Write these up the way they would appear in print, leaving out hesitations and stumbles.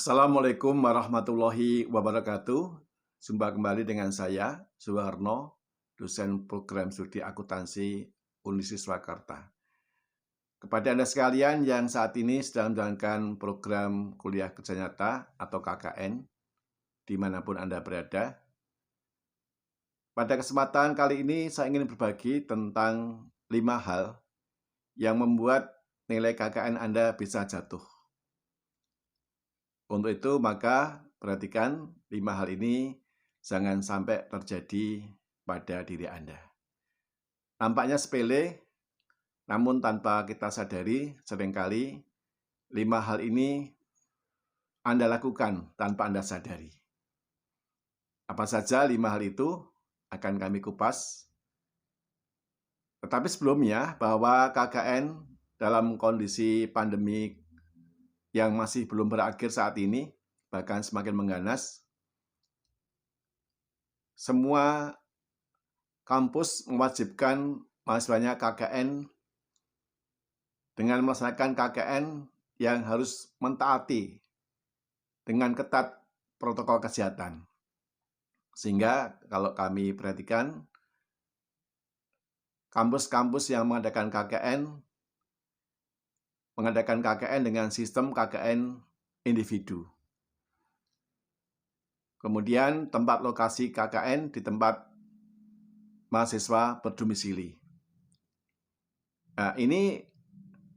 Assalamualaikum warahmatullahi wabarakatuh. Jumpa kembali dengan saya, Suharno, dosen program studi akuntansi Universitas Surakarta. Kepada Anda sekalian yang saat ini sedang menjalankan program kuliah kerja nyata atau KKN, dimanapun Anda berada, pada kesempatan kali ini saya ingin berbagi tentang 5 hal yang membuat nilai KKN Anda bisa jatuh. Untuk itu, maka perhatikan 5 hal ini jangan sampai terjadi pada diri Anda. Nampaknya sepele, namun tanpa kita sadari, seringkali 5 hal ini Anda lakukan tanpa Anda sadari. Apa saja 5 hal itu akan kami kupas. Tetapi sebelumnya, bahwa KKN dalam kondisi pandemi yang masih belum berakhir saat ini, bahkan semakin mengganas, semua kampus mewajibkan mahasiswanya KKN dengan melaksanakan KKN yang harus mentaati dengan ketat protokol kesehatan. Sehingga kalau kami perhatikan, kampus-kampus yang mengadakan KKN dengan sistem KKN individu. Kemudian tempat lokasi KKN di tempat mahasiswa berdomisili. Nah, ini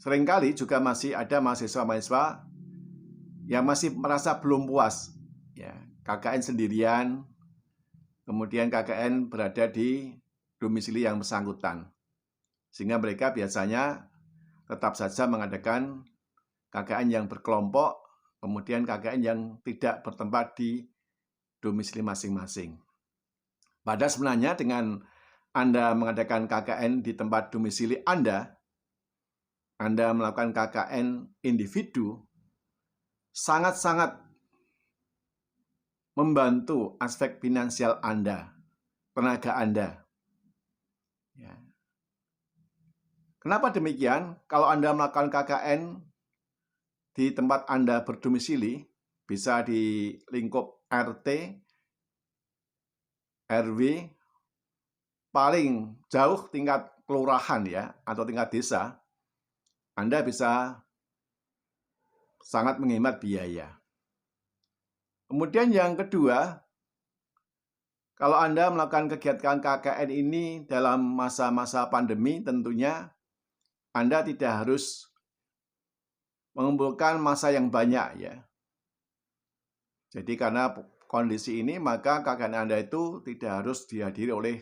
seringkali juga masih ada mahasiswa-mahasiswa yang masih merasa belum puas. Ya, KKN sendirian, kemudian KKN berada di domisili yang bersangkutan. Sehingga mereka biasanya tetap saja mengadakan KKN yang berkelompok, kemudian KKN yang tidak bertempat di domisili masing-masing. Padahal sebenarnya dengan Anda mengadakan KKN di tempat domisili Anda melakukan KKN individu, sangat-sangat membantu aspek finansial Anda, tenaga Anda. Ya. Kenapa demikian? Kalau Anda melakukan KKN di tempat Anda berdomisili, bisa di lingkup RT, RW, paling jauh tingkat kelurahan ya, atau tingkat desa, Anda bisa sangat menghemat biaya. Kemudian yang kedua, kalau Anda melakukan kegiatan KKN ini dalam masa-masa pandemi, tentunya Anda tidak harus mengumpulkan massa yang banyak ya. Jadi karena kondisi ini, maka KKN Anda itu tidak harus dihadiri oleh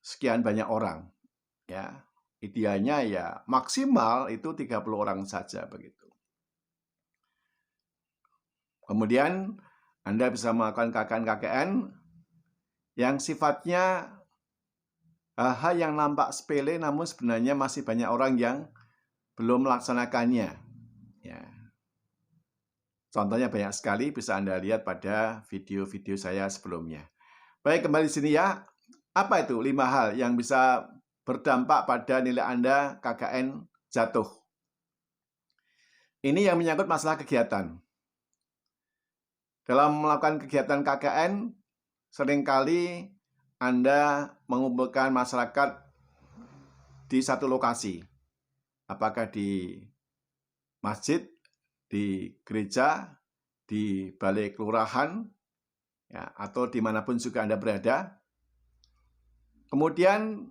sekian banyak orang. Ya, idealnya ya maksimal itu 30 orang saja begitu. Kemudian Anda bisa melakukan KKN yang sifatnya hal yang nampak sepele, namun sebenarnya masih banyak orang yang belum melaksanakannya. Ya. Contohnya banyak sekali, bisa Anda lihat pada video-video saya sebelumnya. Baik, kembali di sini ya. Apa itu 5 hal yang bisa berdampak pada nilai Anda KKN jatuh? Ini yang menyangkut masalah kegiatan. Dalam melakukan kegiatan KKN, seringkali Anda mengumpulkan masyarakat di satu lokasi. Apakah di masjid, di gereja, di balai kelurahan, ya, atau dimanapun juga Anda berada. Kemudian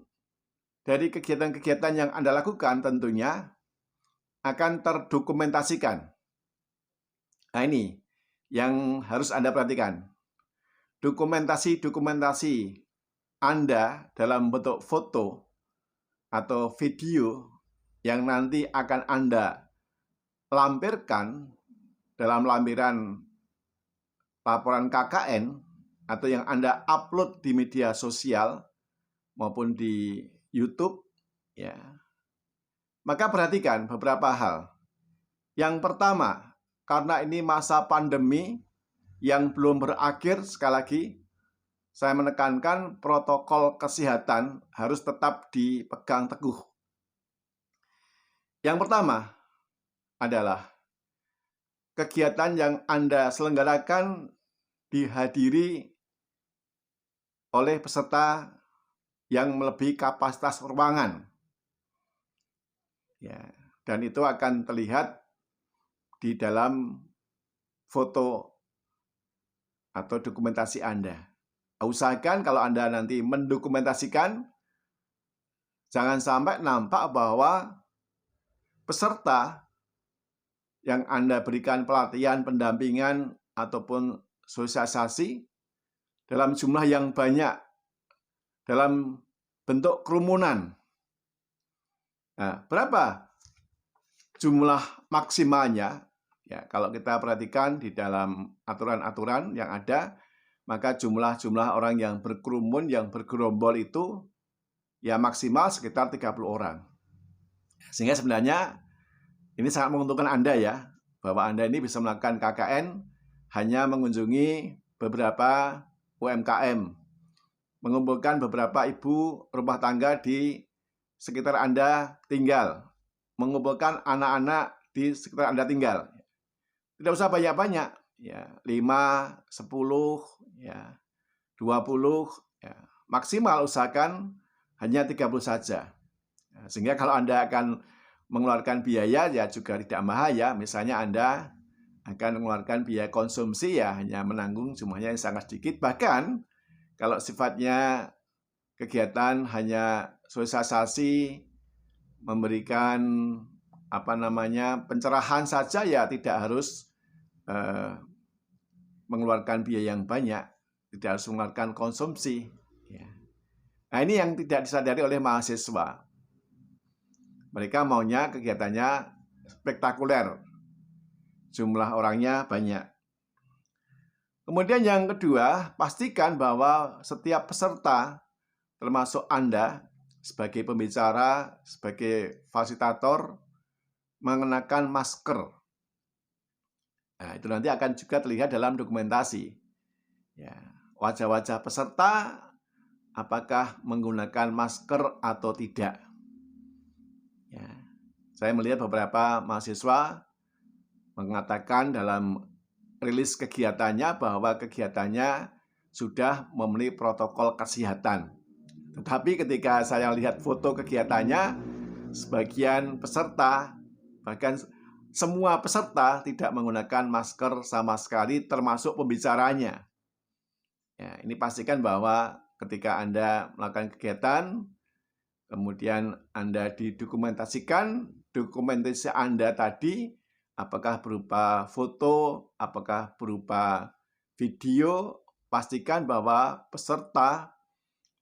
dari kegiatan-kegiatan yang Anda lakukan tentunya akan terdokumentasikan. Nah, ini yang harus Anda perhatikan. Dokumentasi Anda dalam bentuk foto atau video yang nanti akan Anda lampirkan dalam lampiran laporan KKN atau yang Anda upload di media sosial maupun di YouTube, ya. Maka perhatikan beberapa hal. Yang pertama, karena ini masa pandemi yang belum berakhir, sekali lagi saya menekankan protokol kesehatan harus tetap dipegang teguh. Yang pertama adalah kegiatan yang Anda selenggarakan dihadiri oleh peserta yang melebihi kapasitas ruangan. Ya, dan itu akan terlihat di dalam foto atau dokumentasi Anda. Usahakan kalau Anda nanti mendokumentasikan, jangan sampai nampak bahwa peserta yang Anda berikan pelatihan, pendampingan, ataupun sosialisasi dalam jumlah yang banyak, dalam bentuk kerumunan. Nah, berapa jumlah maksimalnya? Ya, kalau kita perhatikan di dalam aturan-aturan yang ada, maka jumlah orang yang berkerumun, yang bergerombol itu ya maksimal sekitar 30 orang. Sehingga sebenarnya ini sangat menguntungkan Anda ya, bahwa Anda ini bisa melakukan KKN hanya mengunjungi beberapa UMKM, mengumpulkan beberapa ibu rumah tangga di sekitar Anda tinggal, mengumpulkan anak-anak di sekitar Anda tinggal. Tidak usah banyak-banyak, ya 5, 10, ya 20, ya maksimal usahakan hanya 30 saja. Sehingga kalau Anda akan mengeluarkan biaya ya juga tidak mahal ya. Misalnya Anda akan mengeluarkan biaya konsumsi ya hanya menanggung jumlahnya yang sangat sedikit. Bahkan kalau sifatnya kegiatan hanya sosialisasi, memberikan pencerahan saja ya tidak harus mengeluarkan biaya yang banyak, tidak harus mengeluarkan konsumsi. Nah ini yang tidak disadari oleh mahasiswa. Mereka maunya kegiatannya spektakuler, jumlah orangnya banyak. Kemudian yang kedua, pastikan bahwa setiap peserta, termasuk Anda sebagai pembicara, sebagai fasilitator, mengenakan masker. Nah, itu nanti akan juga terlihat dalam dokumentasi. Ya, wajah-wajah peserta, apakah menggunakan masker atau tidak. Ya, saya melihat beberapa mahasiswa mengatakan dalam rilis kegiatannya bahwa kegiatannya sudah memenuhi protokol kesehatan. Tetapi ketika saya lihat foto kegiatannya, sebagian peserta, bahkan semua peserta tidak menggunakan masker sama sekali, termasuk pembicaranya. Ya, ini pastikan bahwa ketika Anda melakukan kegiatan, kemudian Anda didokumentasikan, dokumentasi Anda tadi apakah berupa foto, apakah berupa video, pastikan bahwa peserta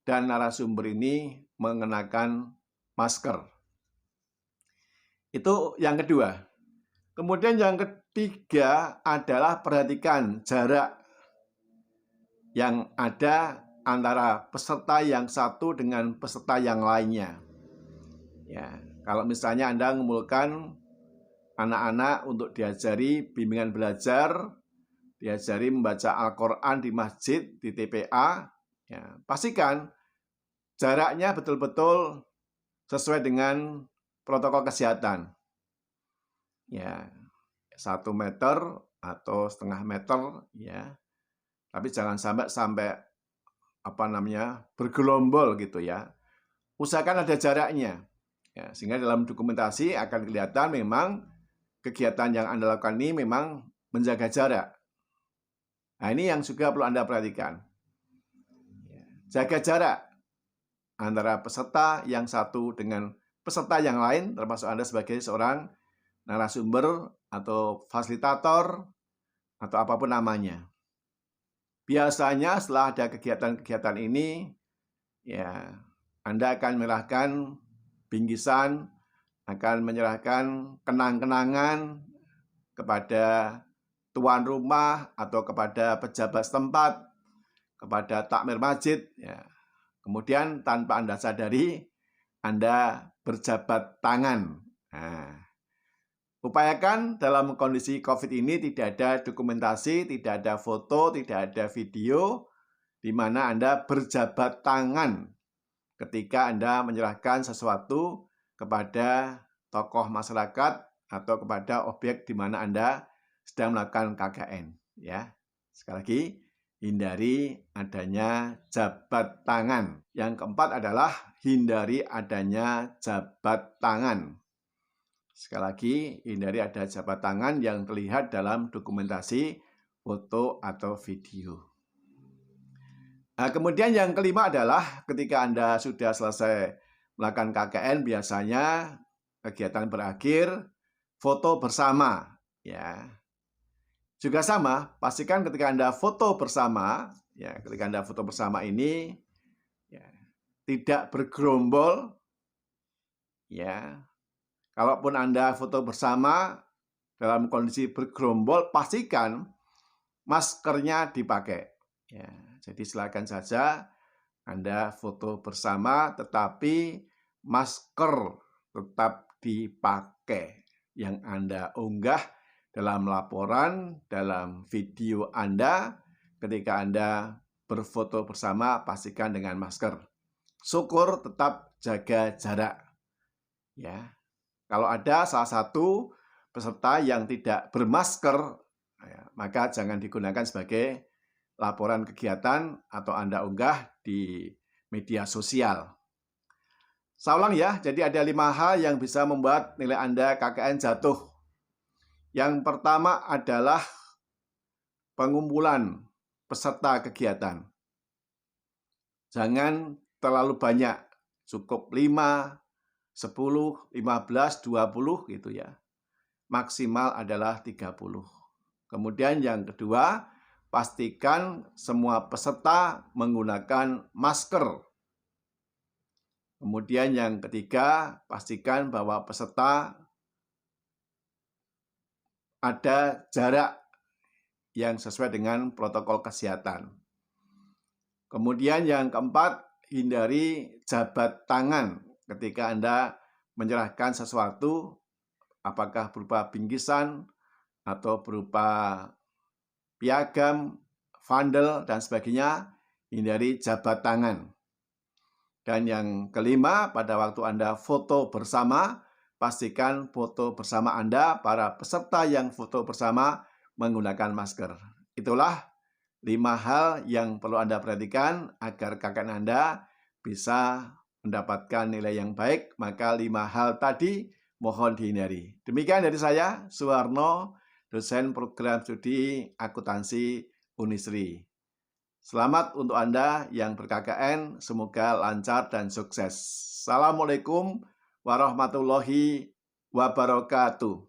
dan narasumber ini mengenakan masker. Itu yang kedua. Kemudian yang ketiga adalah perhatikan jarak yang ada antara peserta yang satu dengan peserta yang lainnya. Ya, kalau misalnya Anda mengumpulkan anak-anak untuk diajari bimbingan belajar, diajari membaca Al-Quran di masjid, di TPA, ya, pastikan jaraknya betul-betul sesuai dengan protokol kesehatan. Ya, 1 meter atau setengah meter, ya. Tapi jangan sampai bergelombol gitu ya. Usahakan ada jaraknya. Ya, sehingga dalam dokumentasi akan kelihatan memang kegiatan yang Anda lakukan ini memang menjaga jarak. Nah, ini yang juga perlu Anda perhatikan. Jaga jarak antara peserta yang satu dengan peserta yang lain, termasuk Anda sebagai seorang narasumber atau fasilitator atau apapun namanya. Biasanya setelah ada kegiatan-kegiatan ini, ya Anda akan menyerahkan bingkisan, akan menyerahkan kenang-kenangan kepada tuan rumah atau kepada pejabat setempat, kepada takmir masjid. Ya. Kemudian tanpa Anda sadari, Anda berjabat tangan. Nah, upayakan dalam kondisi COVID ini tidak ada dokumentasi, tidak ada foto, tidak ada video, di mana Anda berjabat tangan ketika Anda menyerahkan sesuatu kepada tokoh masyarakat atau kepada objek di mana Anda sedang melakukan KKN, ya. Sekali lagi, hindari adanya jabat tangan. Yang keempat adalah hindari adanya jabat tangan. Sekali lagi, hindari ada jabat tangan yang terlihat dalam dokumentasi foto atau video. Nah, kemudian yang kelima adalah ketika Anda sudah selesai melakukan KKN, biasanya kegiatan berakhir foto bersama, ya. Juga sama, pastikan ketika Anda foto bersama, ya, ketika Anda foto bersama ini ya, tidak bergerombol, ya. Kalaupun Anda foto bersama dalam kondisi bergerombol, pastikan maskernya dipakai. Ya, jadi silakan saja Anda foto bersama, tetapi masker tetap dipakai. Yang Anda unggah dalam laporan, dalam video Anda, ketika Anda berfoto bersama, pastikan dengan masker. Syukur tetap jaga jarak. Ya. Kalau ada salah satu peserta yang tidak bermasker, maka jangan digunakan sebagai laporan kegiatan atau Anda unggah di media sosial. Saya ulang ya, jadi ada 5 hal yang bisa membuat nilai Anda KKN jatuh. Yang pertama adalah pengumpulan peserta kegiatan. Jangan terlalu banyak, cukup 5, 10, 15, 20 gitu ya. Maksimal adalah 30. Kemudian yang kedua, pastikan semua peserta menggunakan masker. Kemudian yang ketiga, pastikan bahwa peserta ada jarak yang sesuai dengan protokol kesehatan. Kemudian yang keempat, hindari jabat tangan ketika Anda menyerahkan sesuatu, apakah berupa bingkisan atau berupa piagam, vandel, dan sebagainya, hindari jabat tangan. Dan yang kelima, pada waktu Anda foto bersama, pastikan foto bersama Anda, para peserta yang foto bersama menggunakan masker. Itulah 5 hal yang perlu Anda perhatikan agar KKN Anda bisa mendapatkan nilai yang baik, maka 5 hal tadi mohon dihindari. Demikian dari saya, Suwarno, dosen program studi akuntansi Unisri. Selamat untuk Anda yang ber-KKN, semoga lancar dan sukses. Assalamualaikum warahmatullahi wabarakatuh.